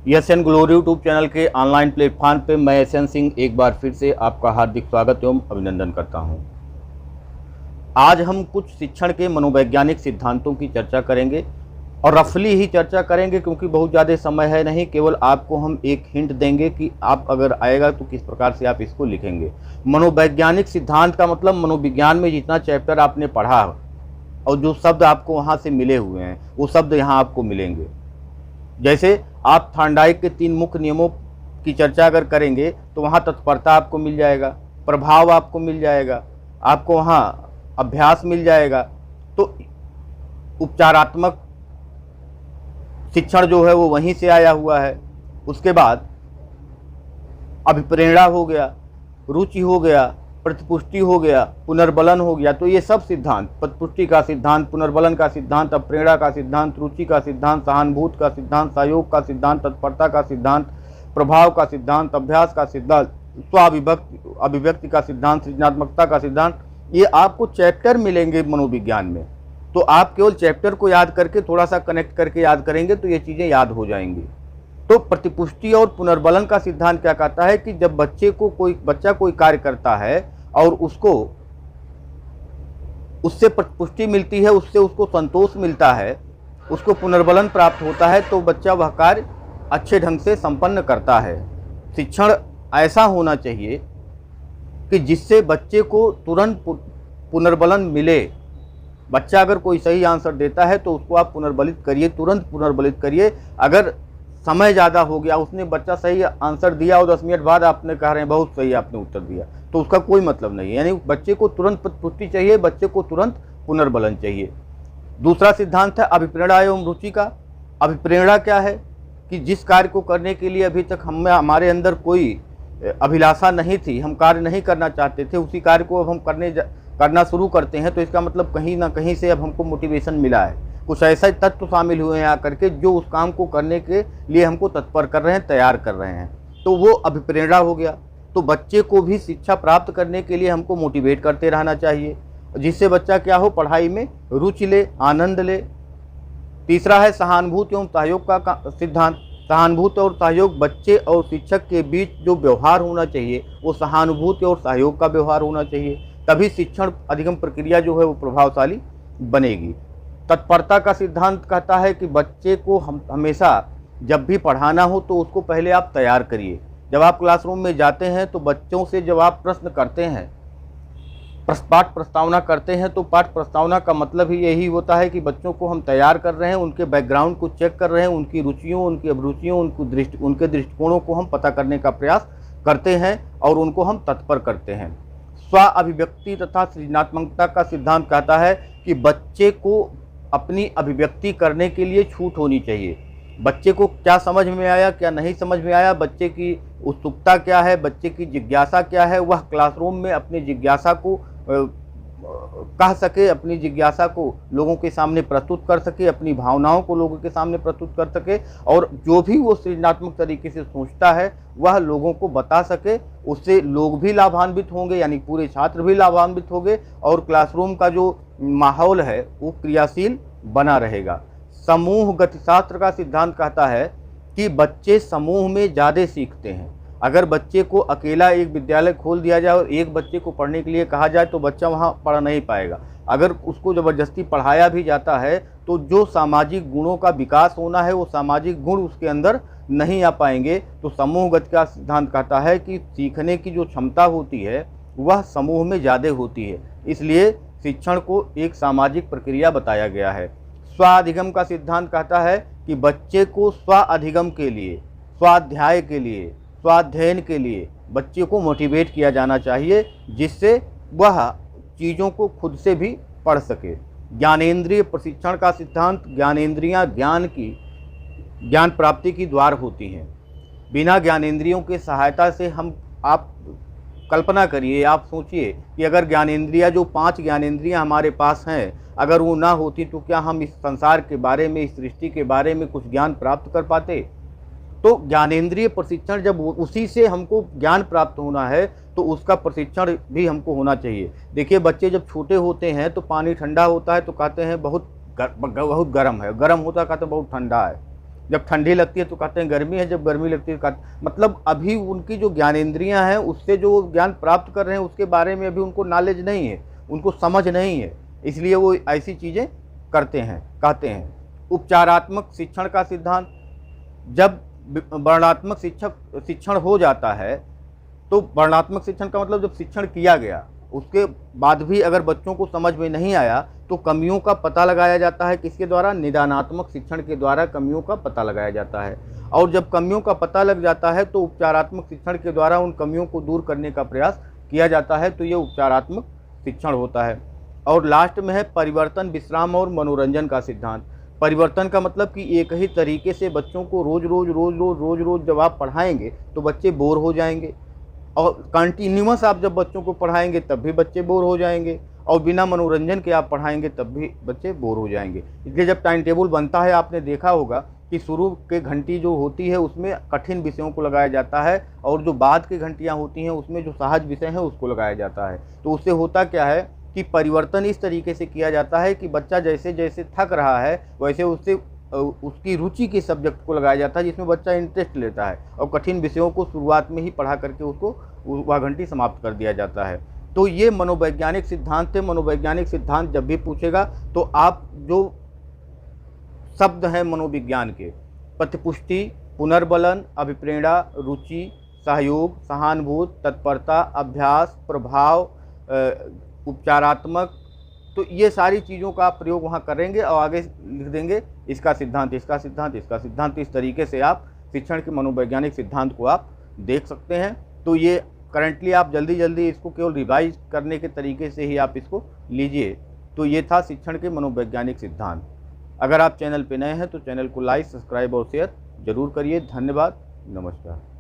SN glory YouTube channel के online platform पे मैं एसएन सिंह एक बार फिर से आपका हार्दिक स्वागत एवं अभिनंदन करता हूं। आज हम कुछ शिक्षण के मनोवैज्ञानिक सिद्धांतों की चर्चा करेंगे और रफली ही चर्चा करेंगे, क्योंकि बहुत ज़्यादा समय है नहीं। केवल आपको हम एक हिंट देंगे कि आप अगर आएगा तो किस प्रकार से आप इसको लिखेंगे। मनोवैज्ञानिक सिद्धांत का मतलब मनोविज्ञान में जितना चैप्टर आपने पढ़ा और जो शब्द आपको वहाँ से मिले हुए हैं वो शब्द यहाँ आपको मिलेंगे। जैसे आप थॉर्नडाइक के 3 मुख्य नियमों की चर्चा अगर करेंगे तो वहाँ तत्परता आपको मिल जाएगा, प्रभाव आपको मिल जाएगा, आपको वहाँ अभ्यास मिल जाएगा। तो उपचारात्मक शिक्षण जो है वो वहीं से आया हुआ है। उसके बाद अभिप्रेरणा हो गया, रुचि हो गया, प्रतिपुष्टि हो गया, पुनर्बलन हो गया। तो ये सब सिद्धांत, प्रतिपुष्टि का सिद्धांत, पुनर्बलन का सिद्धांत, अभिप्रेरणा का सिद्धांत, रुचि का सिद्धांत, सहानुभूति का सिद्धांत, सहयोग का सिद्धांत, तत्परता का सिद्धांत, प्रभाव का सिद्धांत, अभ्यास का सिद्धांत, अभिव्यक्ति का सिद्धांत, सृजनात्मकता का सिद्धांत, ये आपको चैप्टर मिलेंगे मनोविज्ञान में। तो आप केवल चैप्टर को याद करके थोड़ा सा कनेक्ट करके याद करेंगे तो ये चीज़ें याद हो जाएंगी। तो प्रतिपुष्टि और पुनर्बलन का सिद्धांत क्या कहता है कि जब बच्चा कोई कार्य करता है और उससे प्रतिपुष्टि मिलती है, उससे उसको संतोष मिलता है, उसको पुनर्बलन प्राप्त होता है, तो बच्चा वह कार्य अच्छे ढंग से संपन्न करता है। शिक्षण ऐसा होना चाहिए कि जिससे बच्चे को तुरंत पुनर्बलन मिले। बच्चा अगर कोई सही आंसर देता है तो उसको आप पुनर्बलित करिए, तुरंत पुनर्बलित करिए। अगर समय ज़्यादा हो गया, उसने बच्चा सही आंसर दिया और 10 मिनट बाद आपने कह रहे हैं बहुत सही आपने उत्तर दिया, तो उसका कोई मतलब नहीं है। यानी बच्चे को तुरंत प्रतिपुष्टि चाहिए, बच्चे को तुरंत पुनर्बलन चाहिए। दूसरा सिद्धांत है अभिप्रेरणा एवं रुचि का। अभिप्रेरणा क्या है कि जिस कार्य को करने के लिए अभी तक हमारे अंदर कोई अभिलाषा नहीं थी, हम कार्य नहीं करना चाहते थे, उसी कार्य को अब हम करना शुरू करते हैं, तो इसका मतलब कहीं ना कहीं से अब हमको मोटिवेशन मिला है। कुछ ऐसे तत्व शामिल हुए हैं आकर के जो उस काम को करने के लिए हमको तत्पर कर रहे हैं, तैयार कर रहे हैं, तो वो अभिप्रेरणा हो गया। तो बच्चे को भी शिक्षा प्राप्त करने के लिए हमको मोटिवेट करते रहना चाहिए, जिससे बच्चा क्या हो, पढ़ाई में रुचि ले, आनंद ले। तीसरा है सहानुभूति एवं सहयोग का सिद्धांत। सहानुभूति और सहयोग, बच्चे और शिक्षक के बीच जो व्यवहार होना चाहिए वो सहानुभूति और सहयोग का व्यवहार होना चाहिए, तभी शिक्षण अधिगम प्रक्रिया जो है वो प्रभावशाली बनेगी। तत्परता का सिद्धांत कहता है कि बच्चे को हमेशा जब भी पढ़ाना हो तो उसको पहले आप तैयार करिए। जब आप क्लासरूम में जाते हैं तो बच्चों से जब आप प्रश्न करते हैं, पाठ प्रस्तावना करते हैं, तो पाठ प्रस्तावना का मतलब ही यही होता है कि बच्चों को हम तैयार कर रहे हैं, उनके बैकग्राउंड को चेक कर रहे हैं, उनकी रुचियों, उनकी अभिरुचियों, उनके दृष्टिकोणों को हम पता करने का प्रयास करते हैं और उनको हम तत्पर करते हैं। स्व अभिव्यक्ति तथा सृजनात्मकता का सिद्धांत कहता है कि बच्चे को अपनी अभिव्यक्ति करने के लिए छूट होनी चाहिए। बच्चे को क्या समझ में आया, क्या नहीं समझ में आया, बच्चे की उत्सुकता क्या है, बच्चे की जिज्ञासा क्या है, वह क्लासरूम में अपनी जिज्ञासा को कह सके, अपनी जिज्ञासा को लोगों के सामने प्रस्तुत कर सके, अपनी भावनाओं को लोगों के सामने प्रस्तुत कर सके, और जो भी वो सृजनात्मक तरीके से सोचता है वह लोगों को बता सके। उससे लोग भी लाभान्वित होंगे, यानी पूरे छात्र भी लाभान्वित होंगे, और क्लासरूम का जो माहौल है वो क्रियाशील बना रहेगा। समूह गतिशास्त्र का सिद्धांत कहता है कि बच्चे समूह में ज़्यादा सीखते हैं। अगर बच्चे को अकेला एक विद्यालय खोल दिया जाए और एक बच्चे को पढ़ने के लिए कहा जाए तो बच्चा वहाँ पढ़ नहीं पाएगा। अगर उसको ज़बरदस्ती पढ़ाया भी जाता है तो जो सामाजिक गुणों का विकास होना है वो सामाजिक गुण उसके अंदर नहीं आ पाएंगे। तो समूह गति का सिद्धांत कहता है कि सीखने की जो क्षमता होती है वह समूह में ज़्यादा होती है, इसलिए शिक्षण को एक सामाजिक प्रक्रिया बताया गया है। स्वाधिगम का सिद्धांत कहता है कि बच्चे को स्वाधिगम के लिए, स्वाध्याय के लिए, स्वाध्ययन के लिए बच्चे को मोटिवेट किया जाना चाहिए, जिससे वह चीज़ों को खुद से भी पढ़ सके। ज्ञानेंद्रिय प्रशिक्षण का सिद्धांत, ज्ञानेंद्रियां ज्ञान प्राप्ति की द्वार होती हैं। बिना ज्ञानेंद्रियों के सहायता से आप कल्पना करिए, आप सोचिए कि अगर ज्ञानेंद्रियां, जो 5 ज्ञानेंद्रियां हमारे पास हैं, अगर वो ना होती तो क्या हम इस संसार के बारे में, इस सृष्टि के बारे में कुछ ज्ञान प्राप्त कर पाते? तो ज्ञानेंद्रिय प्रशिक्षण, जब उसी से हमको ज्ञान प्राप्त होना है तो उसका प्रशिक्षण भी हमको होना चाहिए। देखिए, बच्चे जब छोटे होते हैं तो पानी ठंडा होता है तो कहते हैं बहुत गर्म है, गर्म होता है कहते हैं बहुत ठंडा है। जब ठंडी लगती है तो कहते हैं गर्मी है, जब गर्मी लगती है मतलब अभी उनकी जो ज्ञानेंद्रियां हैं उससे जो ज्ञान प्राप्त कर रहे हैं उसके बारे में अभी उनको नॉलेज नहीं है, उनको समझ नहीं है, इसलिए वो ऐसी चीज़ें करते हैं, कहते हैं। उपचारात्मक शिक्षण का सिद्धांत, जब वर्णात्मक शिक्षण हो जाता है तो वर्णात्मक शिक्षण का मतलब जब शिक्षण किया गया उसके बाद भी अगर बच्चों को समझ में नहीं आया तो कमियों का पता लगाया जाता है। किसके द्वारा? निदानात्मक शिक्षण के द्वारा कमियों का पता लगाया जाता है। और जब कमियों का पता लग जाता है तो उपचारात्मक शिक्षण के द्वारा उन कमियों को दूर करने का प्रयास किया जाता है, तो ये उपचारात्मक शिक्षण होता है। और लास्ट में है परिवर्तन, विश्राम और मनोरंजन का सिद्धांत। परिवर्तन का मतलब कि एक ही तरीके से बच्चों को रोज रोज जब आप पढ़ाएंगे तो बच्चे बोर हो जाएंगे, और कंटिन्यूअस आप जब बच्चों को पढ़ाएंगे तब भी बच्चे बोर हो जाएंगे, और बिना मनोरंजन के आप पढ़ाएंगे तब भी बच्चे बोर हो जाएंगे। इसलिए जब टाइम टेबल बनता है आपने देखा होगा कि शुरू के घंटी जो होती है उसमें कठिन विषयों को लगाया जाता है, और जो बाद की घंटियाँ होती हैं उसमें जो सहज विषय हैं उसको लगाया जाता है। तो उससे होता क्या है कि परिवर्तन इस तरीके से किया जाता है कि बच्चा जैसे जैसे थक रहा है वैसे उससे उसकी रुचि के सब्जेक्ट को लगाया जाता है जिसमें बच्चा इंटरेस्ट लेता है, और कठिन विषयों को शुरुआत में ही पढ़ा करके उसको वह घंटी समाप्त कर दिया जाता है। तो ये मनोवैज्ञानिक सिद्धांत थे। मनोवैज्ञानिक सिद्धांत जब भी पूछेगा तो आप जो शब्द हैं मनोविज्ञान के, प्रतिपुष्टि, पुनर्बलन, अभिप्रेरणा, रुचि, सहयोग, सहानुभूति, तत्परता, अभ्यास, प्रभाव, उपचारात्मक, तो ये सारी चीज़ों का आप प्रयोग वहाँ करेंगे और आगे लिख देंगे इसका सिद्धांत, इसका सिद्धांत, इसका सिद्धांत। इस तरीके से आप शिक्षण के मनोवैज्ञानिक सिद्धांत को आप देख सकते हैं। तो ये करंटली आप जल्दी जल्दी इसको केवल रिवाइज करने के तरीके से ही आप इसको लीजिए। तो ये था शिक्षण के मनोवैज्ञानिक सिद्धांत। अगर आप चैनल पे नए हैं तो चैनल को लाइक, सब्सक्राइब और शेयर जरूर करिए। धन्यवाद, नमस्कार।